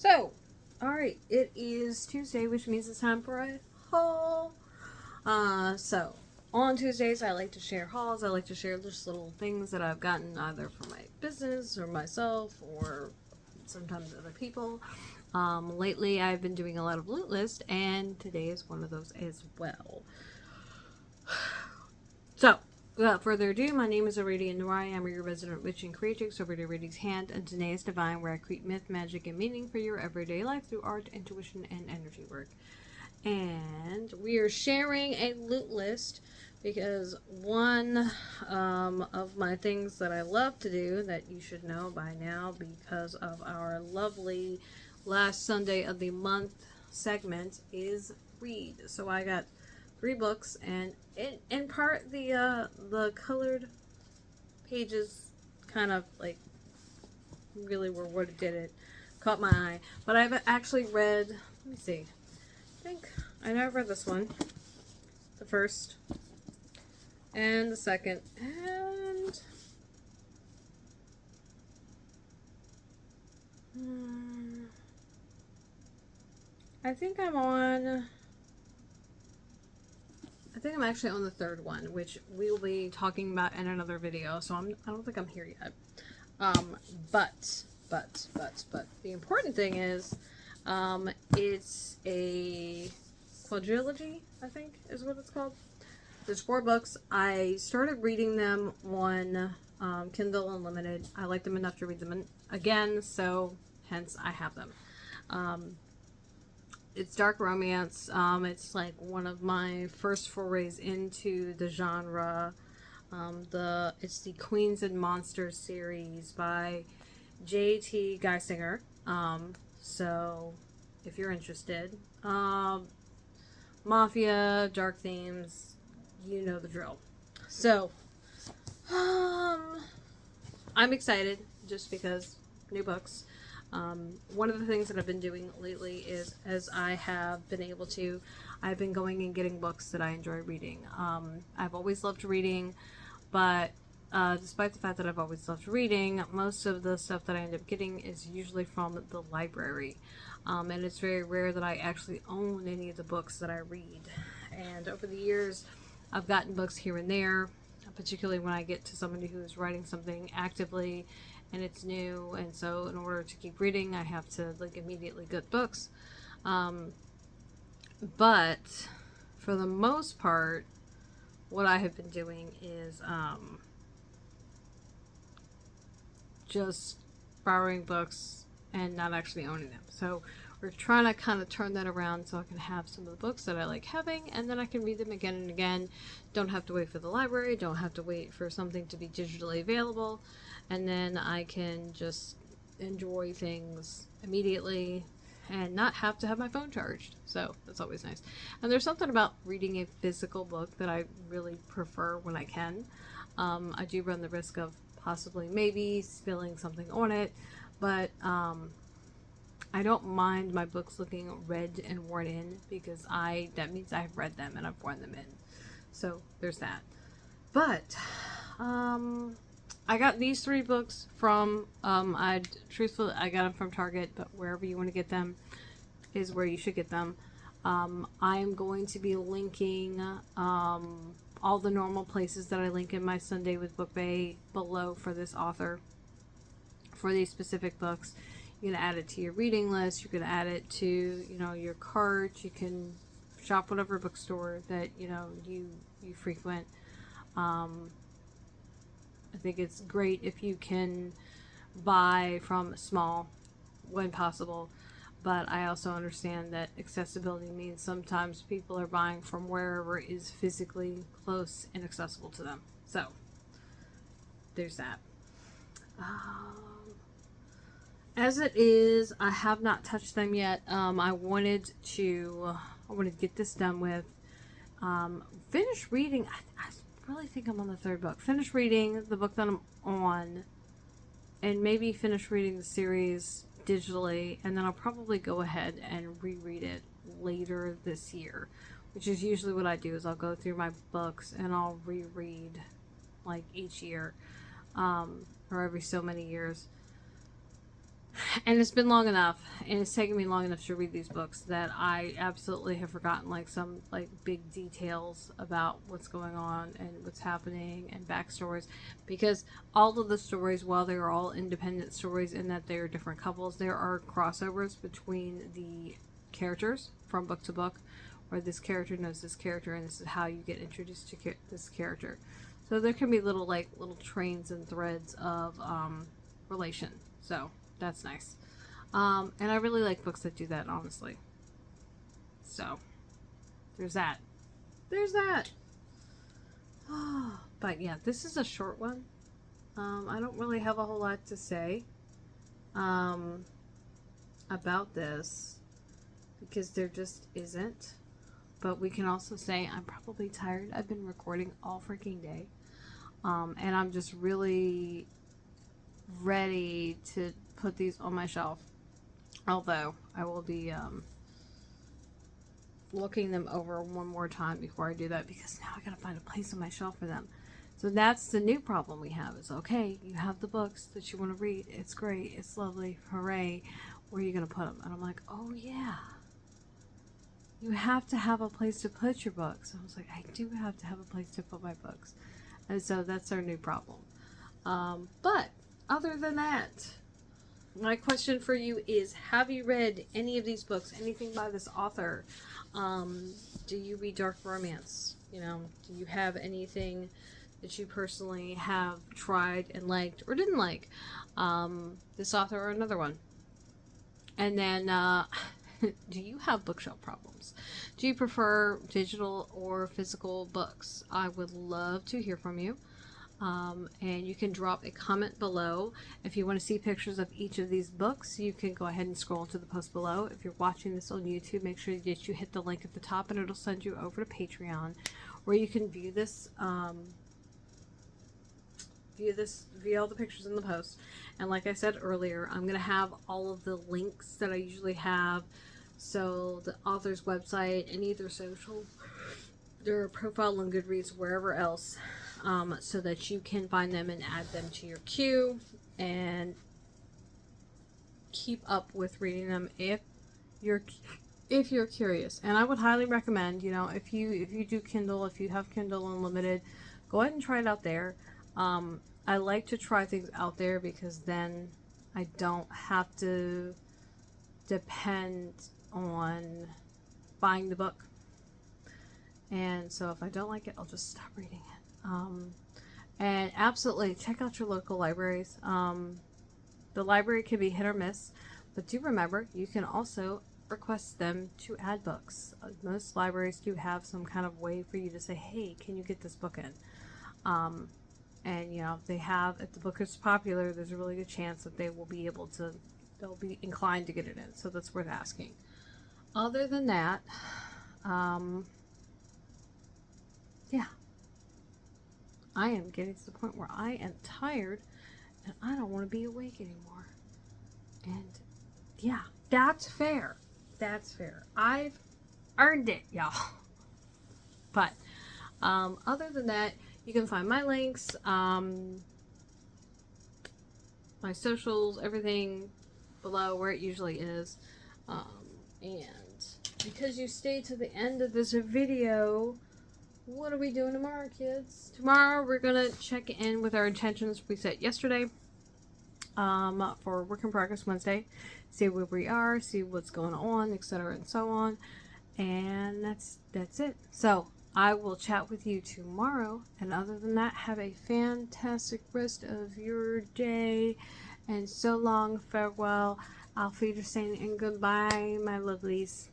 So, alright, it is Tuesday, which means it's time for a haul. So, on Tuesdays, I like to share hauls. I like to share just little things that I've gotten either for my business or myself or sometimes other people. Lately, I've been doing a lot of loot list, and today is one of those as well. So, without further ado, my name is Aradia and I am your resident witch and creatrix over to Reading's Hand, and today is Divine, where I create myth, magic, and meaning for your everyday life through art, intuition, and energy work. And we are sharing a loot list because one of my things that I love to do, that you should know by now because of our lovely last Sunday of the month segment, is read. So I got 3 books, and in part the colored pages kind of like really were what did it, caught my eye. But I've actually read, let me see, I think I know I've read this one, the first and the second, and I think I'm actually on the third one, which we will be talking about in another video. So I don't think I'm here yet. But the important thing is, it's a quadrilogy, I think is what it's called. There's 4 books. I started reading them on Kindle Unlimited. I like them enough to read them again, so hence I have them. It's dark romance. It's like one of my first forays into the genre. It's the Queens and Monsters series by J.T. Geissinger. So if you're interested, mafia, dark themes, you know the drill. So, I'm excited just because new books. One of the things that I've been doing lately is, as I have been able to, I've been going and getting books that I enjoy reading. I've always loved reading, but despite the fact that I've always loved reading, most of the stuff that I end up getting is usually from the library. And it's very rare that I actually own any of the books that I read. And over the years, I've gotten books here and there, particularly when I get to somebody who's writing something actively and it's new, and so in order to keep reading, I have to like immediately get books. But for the most part, what I have been doing is just borrowing books and not actually owning them. So we're trying to kind of turn that around so I can have some of the books that I like having, and then I can read them again and again. Don't have to wait for the library, don't have to wait for something to be digitally available, and then I can just enjoy things immediately and not have to have my phone charged. So that's always nice. And there's something about reading a physical book that I really prefer when I can. I do run the risk of possibly maybe spilling something on it, but I don't mind my books looking read and worn in, because that means I've read them and I've worn them in. So there's that. But I got these 3 books from truthfully I got them from Target, but wherever you want to get them is where you should get them. I am going to be linking all the normal places that I link in my Sunday with Book Bay below for this author, for these specific books. You can add it to your reading list. You can add it to, your cart. You can shop whatever bookstore that, you frequent. I think it's great if you can buy from small when possible. But I also understand that accessibility means sometimes people are buying from wherever is physically close and accessible to them. So, there's that. As it is, I have not touched them yet. I wanted to get this done with. Finish reading. I really think I'm on the 3rd book. Finish reading the book that I'm on, and maybe finish reading the series digitally, and then I'll probably go ahead and reread it later this year, which is usually what I do. Is I'll go through my books and I'll reread like each year, or every so many years. And it's been long enough, and it's taken me long enough to read these books that I absolutely have forgotten like some like big details about what's going on and what's happening and backstories, because all of the stories, while they are all independent stories in that they are different couples, there are crossovers between the characters from book to book, where this character knows this character and this is how you get introduced to this character. So there can be little trains and threads of relation. So that's nice. And I really like books that do that, honestly. So there's that. There's that. But yeah, this is a short one. I don't really have a whole lot to say about this because there just isn't. But we can also say I'm probably tired. I've been recording all freaking day. And I'm just really ready to put these on my shelf. Although I will be looking them over one more time before I do that, because now I gotta find a place on my shelf for them. So that's the new problem we have is, okay, you have the books that you want to read. It's great. It's lovely. Hooray. Where are you going to put them? And I'm like, oh yeah. You have to have a place to put your books. I was like, I do have to have a place to put my books. And so that's our new problem. But other than that, my question for you is, have you read any of these books? Anything by this author? Do you read dark romance? You know, do you have anything that you personally have tried and liked or didn't like? This author or another one? And then, do you have bookshelf problems? Do you prefer digital or physical books? I would love to hear from you. And you can drop a comment below. If you want to see pictures of each of these books, you can go ahead and scroll to the post below. If you're watching this on YouTube, make sure that you hit the link at the top and it'll send you over to Patreon, where you can view this, view all the pictures in the post. And like I said earlier, I'm going to have all of the links that I usually have. So the author's website, any of their social, their profile on Goodreads, wherever else, so that you can find them and add them to your queue and keep up with reading them if you're curious. And I would highly recommend, you know, if you do Kindle, if you have Kindle Unlimited, go ahead and try it out there. I like to try things out there because then I don't have to depend on buying the book. And so if I don't like it, I'll just stop reading it. And absolutely check out your local libraries. The library can be hit or miss, but do remember you can also request them to add books. Most libraries do have some kind of way for you to say, hey, can you get this book in? And you know, if they have, if the book is popular, there's a really good chance that they will be able to, they'll be inclined to get it in. So that's worth asking. Other than that, yeah, I am getting to the point where I am tired and I don't want to be awake anymore. And yeah, that's fair. That's fair. I've earned it, y'all. But other than that, you can find my links, my socials, everything below where it usually is. And because you stayed to the end of this video, what are we doing tomorrow, kids? Tomorrow we're going to check in with our intentions we set yesterday for Work in Progress Wednesday. See where we are, see what's going on, etc. and so on. And that's it. So I will chat with you tomorrow. And other than that, have a fantastic rest of your day. And so long, farewell, auf Wiedersehen, and goodbye, my lovelies.